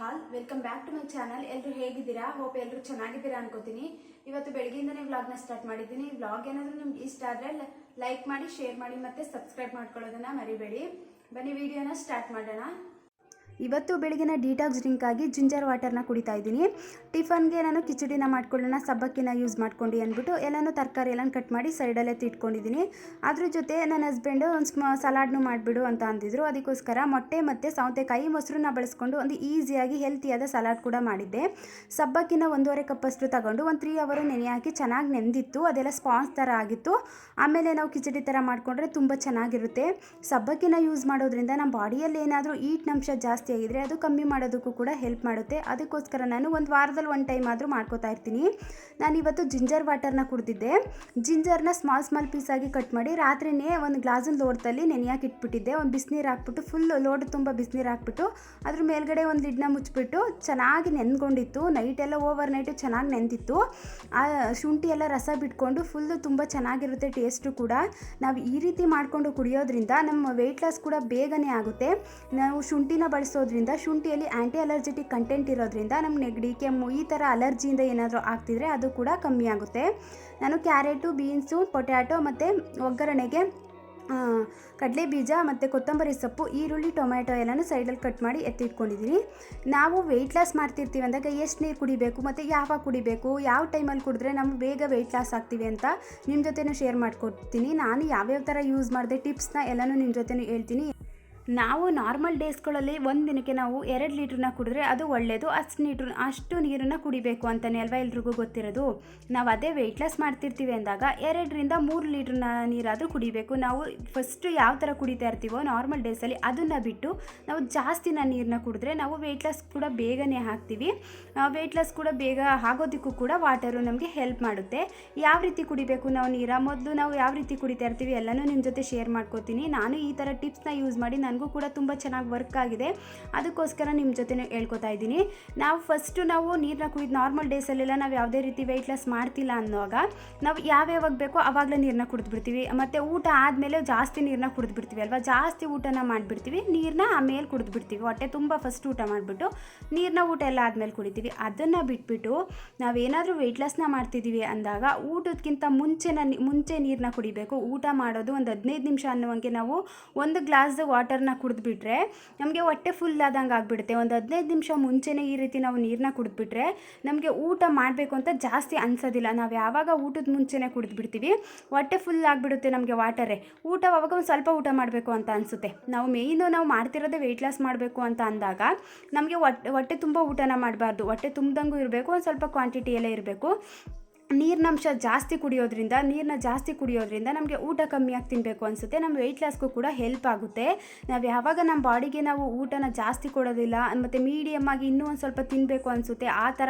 Hall welcome back to my channel. ಎಲ್ಲರೂ ಹೇಗಿದ್ದೀರಾ? Hope ಎಲ್ಲರೂ ಚೆನ್ನಾಗಿದ್ದೀರಾ ಅನ್ಕೋತೀನಿ. ಇವತ್ತು ಬೆಳಗ್ಗೆಯಿಂದನೇ ವ್ಲಾಗ್ನ ಸ್ಟಾರ್ಟ್ ಮಾಡಿದ್ದೀನಿ. ವ್ಲಾಗ್ ಏನಾದರೂ ನಿಮ್ಗೆ ಇಷ್ಟ ಆದರೆ ಲೈಕ್ ಮಾಡಿ, ಶೇರ್ ಮಾಡಿ ಮತ್ತು ಸಬ್ಸ್ಕ್ರೈಬ್ ಮಾಡ್ಕೊಳ್ಳೋದನ್ನ ಮರಿಬೇಡಿ. ಬನ್ನಿ ವಿಡಿಯೋನ ಸ್ಟಾರ್ಟ್ ಮಾಡೋಣ. ಇವತ್ತು ಬೆಳಗಿನ ಡಿಟಾಕ್ಸ್ ಡ್ರಿಂಕ್ ಆಗಿ ಜಿಂಜರ್ ವಾಟರ್ನ ಕುಡಿತಾ ಇದ್ದೀನಿ. ಟಿಫನ್ಗೆ ನಾನು ಕಿಚಡಿನ ಮಾಡ್ಕೊಳ್ಳೋಣ, ಸಬ್ಬಕ್ಕಿನ ಯೂಸ್ ಮಾಡ್ಕೊಂಡು ಅಂದ್ಬಿಟ್ಟು ಎಲ್ಲನೂ ತರಕಾರಿ ಎಲ್ಲ ಕಟ್ ಮಾಡಿ ಸೈಡಲ್ಲೇ ತಿಟ್ಕೊಂಡಿದ್ದೀನಿ. ಅದ್ರ ಜೊತೆ ನನ್ನ ಹಸ್ಬೆಂಡು ಒಂದು ಸಲಾಡ್ನು ಮಾಡಿಬಿಡು ಅಂತ ಅಂದಿದ್ರು. ಅದಕ್ಕೋಸ್ಕರ ಮೊಟ್ಟೆ ಮತ್ತು ಸೌತೆಕಾಯಿ ಮೊಸರನ್ನ ಬಳಸ್ಕೊಂಡು ಒಂದು ಈಸಿಯಾಗಿ ಹೆಲ್ತಿಯಾದ ಸಲಾಡ್ ಕೂಡ ಮಾಡಿದ್ದೆ. ಸಬ್ಬಕ್ಕಿನ 1.5 ಕಪ್ಪಷ್ಟು ತಗೊಂಡು ಒಂದು 3 ಅವರ್ ನೆನೆ ಹಾಕಿ ಚೆನ್ನಾಗಿ ನೆಂದಿತ್ತು. ಅದೆಲ್ಲ ಸ್ಪಾನ್ಸ್ ಥರ ಆಗಿತ್ತು. ಆಮೇಲೆ ನಾವು ಕಿಚಡಿ ಥರ ಮಾಡಿಕೊಂಡ್ರೆ ತುಂಬ ಚೆನ್ನಾಗಿರುತ್ತೆ. ಸಬ್ಬಕ್ಕಿನ ಯೂಸ್ ಮಾಡೋದ್ರಿಂದ ನಮ್ಮ ಬಾಡಿಯಲ್ಲಿ ಏನಾದರೂ ಈಟ್ನಂಶ ಜಾಸ್ತಿ ಆಗಿದ್ರೆ ಅದು ಕಮ್ಮಿ ಮಾಡೋದಕ್ಕೂ ಕೂಡ ಹೆಲ್ಪ್ ಮಾಡುತ್ತೆ. ಅದಕ್ಕೋಸ್ಕರ ನಾನು ಒಂದು ವಾರದಲ್ಲಿ 1 ಟೈಮ್ ಆದರೂ ಮಾಡ್ಕೋತಾ ಇರ್ತೀನಿ. ನಾನಿವತ್ತು ಜಿಂಜರ್ ವಾಟರ್ನ ಕುಡಿದಿದ್ದೆ. ಜಿಂಜರ್ನ ಸ್ಮಾಲ್ ಪೀಸಾಗಿ ಕಟ್ ಮಾಡಿ ರಾತ್ರಿನೇ ಒಂದು ಗ್ಲಾಸಿನ ಲೋಟದಲ್ಲಿ ನೆನೆಯಾಗಿ ಇಟ್ಬಿಟ್ಟಿದ್ದೆ. ಒಂದು ಬಿಸಿನೀರು ಹಾಕ್ಬಿಟ್ಟು ಫುಲ್ ಲೋಟ ತುಂಬ ಬಿಸಿನೀರು ಹಾಕ್ಬಿಟ್ಟು ಅದ್ರ ಮೇಲ್ಗಡೆ ಒಂದು ಲಿಡ್ನ ಮುಚ್ಚಿಬಿಟ್ಟು ಚೆನ್ನಾಗಿ ನೆನ್ಕೊಂಡಿತ್ತು. ನೈಟೆಲ್ಲ ಓವರ್ ನೈಟು ಚೆನ್ನಾಗಿ ನೆಂದಿತ್ತು. ಆ ಶುಂಠಿ ಎಲ್ಲ ರಸ ಬಿಟ್ಕೊಂಡು ಫುಲ್ಲು ತುಂಬ ಚೆನ್ನಾಗಿರುತ್ತೆ ಟೇಸ್ಟು ಕೂಡ. ನಾವು ಈ ರೀತಿ ಮಾಡಿಕೊಂಡು ಕುಡಿಯೋದ್ರಿಂದ ನಮ್ಮ ವೆಯ್ಟ್ ಲಾಸ್ ಕೂಡ ಬೇಗನೆ ಆಗುತ್ತೆ. ನಾವು ಶುಂಠಿನ ಬಳಸೋದ್ರಿಂದ ಶುಂಠಿಯಲ್ಲಿ ಆ್ಯಂಟಿ ಅಲರ್ಜೆಟಿಕ್ ಕಂಟೆಂಟ್ ಇರೋದ್ರಿಂದ ನಮ್ಮ ನೆಗಡಿ, ಕೆಮ್ಮು ಈ ಥರ ಅಲರ್ಜಿಯಿಂದ ಏನಾದರೂ ಆಗ್ತಿದ್ರೆ ಅದು ಕೂಡ ಕಮ್ಮಿ ಆಗುತ್ತೆ. ನಾನು ಕ್ಯಾರೆಟು, ಬೀನ್ಸು, ಪೊಟ್ಯಾಟೊ ಮತ್ತು ಒಗ್ಗರಣೆಗೆ ಕಡಲೆ ಬೀಜ ಮತ್ತು ಕೊತ್ತಂಬರಿ ಸೊಪ್ಪು, ಈರುಳ್ಳಿ, ಟೊಮ್ಯಾಟೊ ಎಲ್ಲನೂ ಸೈಡಲ್ಲಿ ಕಟ್ ಮಾಡಿ ಎತ್ತಿಟ್ಕೊಂಡಿದ್ದೀನಿ. ನಾವು ವೆಯ್ಟ್ ಲಾಸ್ ಮಾಡ್ತಿರ್ತೀವಿ ಅಂದಾಗ ಎಷ್ಟು ನೀರು ಕುಡಿಬೇಕು ಮತ್ತು ಯಾವಾಗ ಕುಡಿಬೇಕು, ಯಾವ ಟೈಮಲ್ಲಿ ಕುಡಿದ್ರೆ ನಮ್ಗೆ ಬೇಗ ವೆಯ್ಟ್ ಲಾಸ್ ಆಗ್ತೀವಿ ಅಂತ ನಿಮ್ಮ ಜೊತೆನೂ ಶೇರ್ ಮಾಡ್ಕೊಡ್ತೀನಿ. ನಾನು ಯಾವ್ಯಾವ ಥರ ಯೂಸ್ ಮಾಡಿದೆ ಟಿಪ್ಸ್ನ ಎಲ್ಲನೂ ನಿಮ್ಮ ಜೊತೆನೂ ಹೇಳ್ತೀನಿ. ನಾವು ನಾರ್ಮಲ್ ಡೇಸ್ಗಳಲ್ಲಿ ಒಂದು ದಿನಕ್ಕೆ ನಾವು 2 ಲೀಟ್ರನ್ನ ಕುಡಿದ್ರೆ ಅದು ಒಳ್ಳೆಯದು. ಅಷ್ಟು ನೀರನ್ನು ಕುಡಿಬೇಕು ಅಂತಲೇ ಅಲ್ವಾ ಎಲ್ರಿಗೂ ಗೊತ್ತಿರೋದು. ನಾವು ಅದೇ ವೆಯ್ಟ್ ಲಾಸ್ ಮಾಡ್ತಿರ್ತೀವಿ ಅಂದಾಗ 2 ರಿಂದ 3 ಲೀಟ್ರನ್ನ ನೀರಾದರೂ ಕುಡಿಬೇಕು. ನಾವು ಫಸ್ಟು ಯಾವ ಥರ ಕುಡಿತಾ ಇರ್ತೀವೋ ನಾರ್ಮಲ್ ಡೇಸಲ್ಲಿ ಅದನ್ನು ಬಿಟ್ಟು ನಾವು ಜಾಸ್ತಿನ ನೀರನ್ನ ಕುಡಿದ್ರೆ ನಾವು ವೆಯ್ಟ್ ಲಾಸ್ ಕೂಡ ಬೇಗನೆ ಆಗ್ತೀವಿ. ವೆಯ್ಟ್ ಲಾಸ್ ಕೂಡ ಬೇಗ ಆಗೋದಕ್ಕೂ ಕೂಡ ವಾಟರು ನಮಗೆ ಹೆಲ್ಪ್ ಮಾಡುತ್ತೆ. ಯಾವ ರೀತಿ ಕುಡಿಬೇಕು ನಾವು ಮೊದಲು ನಾವು ಯಾವ ರೀತಿ ಕುಡಿತಾ ಇರ್ತೀವಿ ಎಲ್ಲನೂ ನಿಮ್ಮ ಜೊತೆ ಶೇರ್ ಮಾಡ್ಕೋತೀನಿ. ನಾನು ಈ ಥರ ಟಿಪ್ಸ್ನ ಯೂಸ್ ಮಾಡಿ ನನಗೂ ಕೂಡ ತುಂಬ ಚೆನ್ನಾಗಿ ವರ್ಕ್ ಆಗಿದೆ. ಅದಕ್ಕೋಸ್ಕರ ನಿಮ್ಮ ಜೊತೆ ಹೇಳ್ಕೊತಾ ಇದ್ದೀನಿ. ನಾವು ನೀರನ್ನ ಕುಡಿದು ನಾರ್ಮಲ್ ಡೇಸಲ್ಲೆಲ್ಲ ನಾವು ಯಾವುದೇ ರೀತಿ ವೆಯ್ಟ್ ಲಾಸ್ ಮಾಡ್ತಿಲ್ಲ ಅನ್ನೋವಾಗ ನಾವು ಯಾವ್ಯಾವಾಗ ಬೇಕೋ ಆವಾಗಲೇ ನೀರನ್ನ ಕುಡಿದ್ಬಿಡ್ತೀವಿ. ಮತ್ತು ಊಟ ಆದಮೇಲೆ ಜಾಸ್ತಿ ನೀರನ್ನ ಕುಡಿದ್ಬಿಡ್ತೀವಿ ಅಲ್ವಾ. ಜಾಸ್ತಿ ಊಟನ ಮಾಡಿಬಿಡ್ತೀವಿ, ನೀರನ್ನ ಆಮೇಲೆ ಕುಡಿದ್ಬಿಡ್ತೀವಿ. ಹೊಟ್ಟೆ ತುಂಬ ಫಸ್ಟ್ ಊಟ ಮಾಡಿಬಿಟ್ಟು ನೀರನ್ನ ಊಟ ಎಲ್ಲ ಆದಮೇಲೆ ಕುಡಿತೀವಿ. ಅದನ್ನು ಬಿಟ್ಬಿಟ್ಟು ನಾವೇನಾದರೂ ವೆಯ್ಟ್ ಲಾಸ್ನ ಮಾಡ್ತಿದ್ದೀವಿ ಅಂದಾಗ ಊಟಕ್ಕಿಂತ ಮುಂಚೆ ನೀರನ್ನ ಕುಡಿಬೇಕು. ಊಟ ಮಾಡೋದು ಒಂದು 15 ನಿಮಿಷ ಅನ್ನುವಂಗೆ ನಾವು 1 ಗ್ಲಾಸ್ ವಾಟರ್ನ ಕುಡಿದ್ಬಿಟ್ರೆ ನಮಗೆ ಹೊಟ್ಟೆ ಫುಲ್ ಆದಂಗೆ ಆಗಿಬಿಡುತ್ತೆ. ಒಂದು 15 ನಿಮಿಷ ಮುಂಚೆನೇ ಈ ರೀತಿ ನಾವು ನೀರನ್ನ ಕುಡಿದ್ಬಿಟ್ರೆ ನಮಗೆ ಊಟ ಮಾಡಬೇಕು ಅಂತ ಜಾಸ್ತಿ ಅನಿಸೋದಿಲ್ಲ. ನಾವು ಯಾವಾಗ ಊಟದ ಮುಂಚೆನೇ ಕುಡಿದ್ಬಿಡ್ತೀವಿ ಹೊಟ್ಟೆ ಫುಲ್ ಆಗಿಬಿಡುತ್ತೆ ನಮಗೆ ವಾಟರೇ. ಅವಾಗ ಒಂದು ಸ್ವಲ್ಪ ಊಟ ಮಾಡಬೇಕು ಅಂತ ಅನಿಸುತ್ತೆ. ನಾವು ಮಾಡ್ತಿರೋದೇ ವೆಯ್ಟ್ ಲಾಸ್ ಮಾಡಬೇಕು ಅಂತ ಅಂದಾಗ ನಮಗೆ ಹೊಟ್ಟೆ ತುಂಬ ಊಟನ ಮಾಡಬಾರ್ದು. ಹೊಟ್ಟೆ ತುಂಬ್ದಂಗೂ ಇರಬೇಕು, ಒಂದು ಸ್ವಲ್ಪ ಕ್ವಾಂಟಿಟಿಯಲ್ಲೇ ಇರಬೇಕು. ನೀರಿನ ಜಾಸ್ತಿ ಕುಡಿಯೋದ್ರಿಂದ ನಮಗೆ ಊಟ ಕಮ್ಮಿಯಾಗಿ ತಿನ್ನಬೇಕು ಅನಿಸುತ್ತೆ. ನಮ್ಮ ವೆಯ್ಟ್ ಲಾಸ್ಗೂ ಕೂಡ ಹೆಲ್ಪ್ ಆಗುತ್ತೆ. ನಾವು ಯಾವಾಗ ನಮ್ಮ ಬಾಡಿಗೆ ನಾವು ಊಟನ ಜಾಸ್ತಿ ಕೊಡೋದಿಲ್ಲ ಮತ್ತು ಮೀಡಿಯಮ್ ಆಗಿ ಇನ್ನೂ ಒಂದು ಸ್ವಲ್ಪ ತಿನ್ನಬೇಕು ಅನಿಸುತ್ತೆ ಆ ಥರ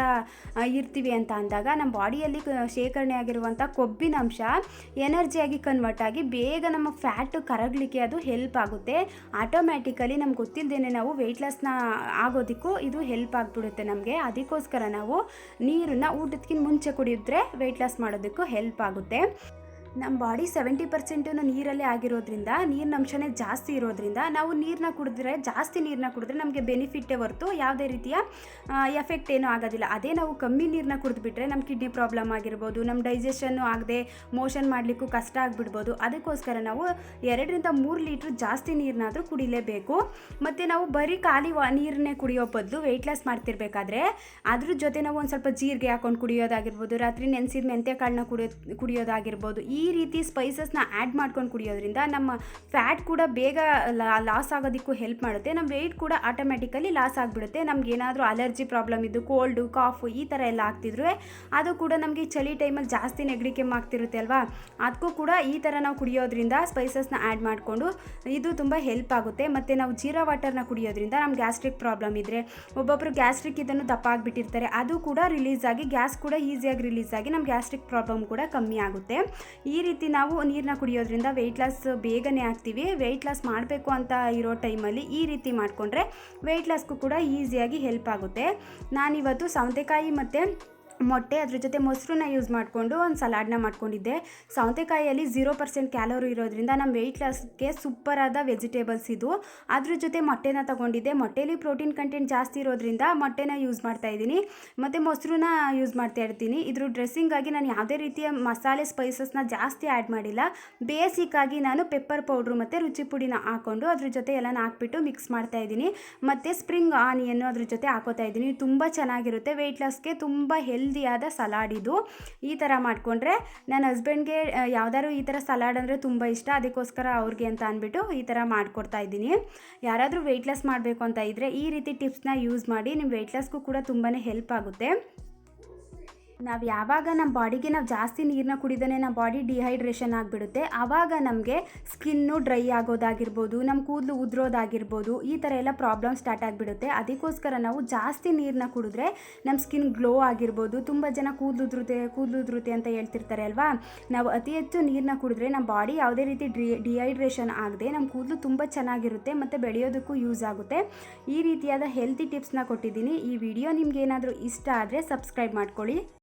ಇರ್ತೀವಿ ಅಂತ ಅಂದಾಗ ನಮ್ಮ ಬಾಡಿಯಲ್ಲಿ ಶೇಖರಣೆ ಆಗಿರುವಂಥ ಕೊಬ್ಬಿನಂಶ ಎನರ್ಜಿಯಾಗಿ ಕನ್ವರ್ಟ್ ಆಗಿ ಬೇಗ ನಮ್ಮ ಫ್ಯಾಟು ಕರಗಲಿಕ್ಕೆ ಅದು ಹೆಲ್ಪ್ ಆಗುತ್ತೆ. ಆಟೋಮ್ಯಾಟಿಕಲಿ ನಮ್ಗೆ ಗೊತ್ತಿಲ್ಲದೇ ನಾವು ವೆಯ್ಟ್ ಲಾಸ್ನ ಆಗೋದಕ್ಕೂ ಇದು ಹೆಲ್ಪ್ ಆಗಿಬಿಡುತ್ತೆ ನಮಗೆ. ಅದಕ್ಕೋಸ್ಕರ ನಾವು ನೀರನ್ನು ಊಟಕ್ಕಿಂತ ಮುಂಚೆ ಕುಡಿದ್ರೆ ವೆಯ್ಟ್ ಲಾಸ್ ಮಾಡೋದಕ್ಕೂ ಹೆಲ್ಪ್ ಆಗುತ್ತೆ. ನಮ್ಮ ಬಾಡಿ 70% ನೀರಲ್ಲೇ ಆಗಿರೋದ್ರಿಂದ ನೀರಿನ ಅಂಶನೇ ಜಾಸ್ತಿ ಇರೋದ್ರಿಂದ ನಾವು ಜಾಸ್ತಿ ನೀರನ್ನ ಕುಡಿದ್ರೆ ನಮಗೆ ಬೆನಿಫಿಟ್ಟೇ ಹೊರತು ಯಾವುದೇ ರೀತಿಯ ಎಫೆಕ್ಟ್ ಏನೂ ಆಗೋದಿಲ್ಲ. ಅದೇ ನಾವು ಕಮ್ಮಿ ನೀರನ್ನ ಕುಡಿದ್ಬಿಟ್ರೆ ನಮ್ಮ ಕಿಡ್ನಿ ಪ್ರಾಬ್ಲಮ್ ಆಗಿರ್ಬೋದು, ನಮ್ಮ ಡೈಜೆಷನ್ನು ಆಗದೆ ಮೋಷನ್ ಮಾಡಲಿಕ್ಕೂ ಕಷ್ಟ ಆಗಿಬಿಡ್ಬೋದು. ಅದಕ್ಕೋಸ್ಕರ ನಾವು 2 ರಿಂದ 3 ಲೀಟ್ರ್ ಜಾಸ್ತಿ ನೀರನ್ನಾದರೂ ಕುಡಿಲೇಬೇಕು. ಮತ್ತು ನಾವು ಬರೀ ಖಾಲಿ ನೀರನ್ನೇ ಕುಡಿಯೋ ಬದಲು ವೆಯ್ಟ್ ಲಾಸ್ ಮಾಡ್ತಿರ್ಬೇಕಾದ್ರೆ ಅದ್ರ ಜೊತೆ ನಾವು ಒಂದು ಸ್ವಲ್ಪ ಜೀರಿಗೆ ಹಾಕೊಂಡು ಕುಡಿಯೋದಾಗಿರ್ಬೋದು, ರಾತ್ರಿ ನೆನೆಸಿದ ಮೆಂತ್ಯ ಕಾಳನ್ನ ಕುಡಿಯೋದಾಗಿರ್ಬೋದು. ಈ ರೀತಿ ಸ್ಪೈಸಸ್ನ ಆ್ಯಡ್ ಮಾಡ್ಕೊಂಡು ಕುಡಿಯೋದ್ರಿಂದ ನಮ್ಮ ಫ್ಯಾಟ್ ಕೂಡ ಬೇಗ ಲಾಸ್ ಆಗೋದಕ್ಕೂ ಹೆಲ್ಪ್ ಮಾಡುತ್ತೆ. ನಮ್ಮ ವೆಯ್ಟ್ ಕೂಡ ಆಟೋಮೆಟಿಕಲಿ ಲಾಸ್ ಆಗಿಬಿಡುತ್ತೆ. ನಮಗೇನಾದರೂ ಅಲರ್ಜಿ ಪ್ರಾಬ್ಲಮ್ ಇದ್ದು ಕೋಲ್ಡು, ಕಾಫು ಈ ಥರ ಎಲ್ಲ ಆಗ್ತಿದ್ರು ಅದು ಕೂಡ ನಮಗೆ ಚಳಿ ಟೈಮಲ್ಲಿ ಜಾಸ್ತಿ ನೆಗಡಿ ಕೆಮ್ಮು ಆಗ್ತಿರುತ್ತೆ ಅಲ್ವಾ. ಅದಕ್ಕೂ ಕೂಡ ಈ ಥರ ನಾವು ಕುಡಿಯೋದ್ರಿಂದ ಸ್ಪೈಸಸ್ನ ಆ್ಯಡ್ ಮಾಡಿಕೊಂಡು ಇದು ತುಂಬ ಹೆಲ್ಪ್ ಆಗುತ್ತೆ. ಮತ್ತು ನಾವು ಜೀರಾ ವಾಟರ್ನ ಕುಡಿಯೋದ್ರಿಂದ ನಮ್ಮ ಗ್ಯಾಸ್ಟ್ರಿಕ್ ಪ್ರಾಬ್ಲಮ್ ಇದ್ದರೆ ಒಬ್ಬೊಬ್ಬರು ಗ್ಯಾಸ್ಟ್ರಿಕ್ ಇದನ್ನು ದಪ್ಪ ಆಗಿಬಿಟ್ಟಿರ್ತಾರೆ, ಅದು ಕೂಡ ರಿಲೀಸ್ ಆಗಿ ಗ್ಯಾಸ್ ಕೂಡ ಈಸಿಯಾಗಿ ರಿಲೀಸ್ ಆಗಿ ನಮ್ಮ ಗ್ಯಾಸ್ಟ್ರಿಕ್ ಪ್ರಾಬ್ಲಮ್ ಕೂಡ ಕಮ್ಮಿ ಆಗುತ್ತೆ. ಈ ರೀತಿ ನಾವು ನೀರನ್ನ ಕುಡಿಯೋದ್ರಿಂದ ವೆಯ್ಟ್ ಲಾಸ್ ಬೇಗನೆ ಆಗ್ತೀವಿ. ವೆಯ್ಟ್ ಲಾಸ್ ಮಾಡಬೇಕು ಅಂತ ಇರೋ ಟೈಮಲ್ಲಿ ಈ ರೀತಿ ಮಾಡಿಕೊಂಡ್ರೆ ವೆಯ್ಟ್ ಲಾಸ್ಗೂ ಕೂಡ ಈಸಿಯಾಗಿ ಹೆಲ್ಪ್ ಆಗುತ್ತೆ. ನಾನಿವತ್ತು ಸೌತೆಕಾಯಿ ಮತ್ತು ಮೊಟ್ಟೆ ಅದ್ರ ಜೊತೆ ಮೊಸರನ್ನ ಯೂಸ್ ಮಾಡಿಕೊಂಡು ಒಂದು ಸಲಾಡ್ನ ಮಾಡ್ಕೊಂಡಿದ್ದೆ. ಸೌತೆಕಾಯಿಯಲ್ಲಿ 0% ಕ್ಯಾಲೋರಿ ಇರೋದ್ರಿಂದ ನಮ್ಮ ವೆಯ್ಟ್ ಲಾಸ್ಗೆ ಸೂಪರಾದ ವೆಜಿಟೇಬಲ್ಸ್ ಇದು. ಅದ್ರ ಜೊತೆ ಮೊಟ್ಟೆನ ತೊಗೊಂಡಿದ್ದೆ. ಮೊಟ್ಟೆಯಲ್ಲಿ ಪ್ರೋಟೀನ್ ಕಂಟೆಂಟ್ ಜಾಸ್ತಿ ಇರೋದ್ರಿಂದ ಮೊಟ್ಟೆನ ಯೂಸ್ ಮಾಡ್ತಾಯಿದ್ದೀನಿ, ಮತ್ತು ಮೊಸರನ್ನ ಯೂಸ್ ಮಾಡ್ತಾ ಇರ್ತೀನಿ. ಇದ್ರ ಡ್ರೆಸ್ಸಿಂಗಾಗಿ ನಾನು ಯಾವುದೇ ರೀತಿಯ ಮಸಾಲೆ ಸ್ಪೈಸಸ್ನ ಜಾಸ್ತಿ ಆ್ಯಡ್ ಮಾಡಿಲ್ಲ. ಬೇಸಿಕ್ಕಾಗಿ ನಾನು ಪೆಪ್ಪರ್ ಪೌಡ್ರು ಮತ್ತು ರುಚಿ ಪುಡಿನ ಹಾಕ್ಕೊಂಡು ಅದ್ರ ಜೊತೆ ಎಲ್ಲನ ಹಾಕ್ಬಿಟ್ಟು ಮಿಕ್ಸ್ ಮಾಡ್ತಾಯಿದ್ದೀನಿ. ಮತ್ತು ಸ್ಪ್ರಿಂಗ್ ಆನಿಯನ್ನು ಅದ್ರ ಜೊತೆ ಹಾಕೋತಾ ಇದ್ದೀನಿ. ತುಂಬ ಚೆನ್ನಾಗಿರುತ್ತೆ, ವೆಯ್ಟ್ ಲಾಸ್ಗೆ ತುಂಬ ಹೆಲ್ದಿಯಾದ ಸಲಾಡ್ ಇದು. ಈ ಥರ ಮಾಡಿಕೊಂಡ್ರೆ ನನ್ನ ಹಸ್ಬೆಂಡ್ಗೆ ಯಾವ್ದಾದ್ರು ಈ ಥರ ಸಲಾಡ್ ಅಂದರೆ ತುಂಬ ಇಷ್ಟ, ಅದಕ್ಕೋಸ್ಕರ ಅವ್ರಿಗೆ ಅಂತ ಅಂದ್ಬಿಟ್ಟು ಈ ಥರ ಮಾಡಿಕೊಡ್ತಾ ಇದ್ದೀನಿ. ಯಾರಾದರೂ ವೆಯ್ಟ್ ಲಾಸ್ ಮಾಡಬೇಕು ಅಂತ ಇದ್ದರೆ ಈ ರೀತಿ ಟಿಪ್ಸ್ನ ಯೂಸ್ ಮಾಡಿ, ನಿಮ್ಮ ವೆಯ್ಟ್ ಲಾಸ್ಗೂ ಕೂಡ ತುಂಬಾ ಹೆಲ್ಪ್ ಆಗುತ್ತೆ. ನಾವು ಯಾವಾಗ ನಮ್ಮ ಬಾಡಿಗೆ ನಾವು ಜಾಸ್ತಿ ನೀರನ್ನ ಕುಡಿದೇ ನಮ್ಮ ಬಾಡಿ ಡಿಹೈಡ್ರೇಷನ್ ಆಗಿಬಿಡುತ್ತೆ, ಆವಾಗ ನಮಗೆ ಸ್ಕಿನ್ನು ಡ್ರೈ ಆಗೋದಾಗಿರ್ಬೋದು, ನಮ್ಮ ಕೂದಲು ಉದುರೋದಾಗಿರ್ಬೋದು, ಈ ಥರ ಎಲ್ಲ ಪ್ರಾಬ್ಲಮ್ ಸ್ಟಾರ್ಟ್ ಆಗಿಬಿಡುತ್ತೆ. ಅದಕ್ಕೋಸ್ಕರ ನಾವು ಜಾಸ್ತಿ ನೀರನ್ನ ಕುಡಿದ್ರೆ ನಮ್ಮ ಸ್ಕಿನ್ ಗ್ಲೋ ಆಗಿರ್ಬೋದು. ತುಂಬ ಜನ ಕೂದಲು ಉದುರುತ್ತೆ ಅಂತ ಹೇಳ್ತಿರ್ತಾರೆ ಅಲ್ವಾ. ನಾವು ಅತಿ ಹೆಚ್ಚು ನೀರನ್ನ ಕುಡಿದ್ರೆ ನಮ್ಮ ಬಾಡಿ ಯಾವುದೇ ರೀತಿ ಡಿಹೈಡ್ರೇಷನ್ ಆಗದೆ ನಮ್ಮ ಕೂದಲು ತುಂಬ ಚೆನ್ನಾಗಿರುತ್ತೆ ಮತ್ತು ಬೆಳೆಯೋದಕ್ಕೂ ಯೂಸ್ ಆಗುತ್ತೆ. ಈ ರೀತಿಯಾದ ಹೆಲ್ತಿ ಟಿಪ್ಸ್ನ ಕೊಟ್ಟಿದ್ದೀನಿ. ಈ ವಿಡಿಯೋ ನಿಮ್ಗೆ ಏನಾದರೂ ಇಷ್ಟ ಆದರೆ ಸಬ್ಸ್ಕ್ರೈಬ್ ಮಾಡ್ಕೊಳ್ಳಿ.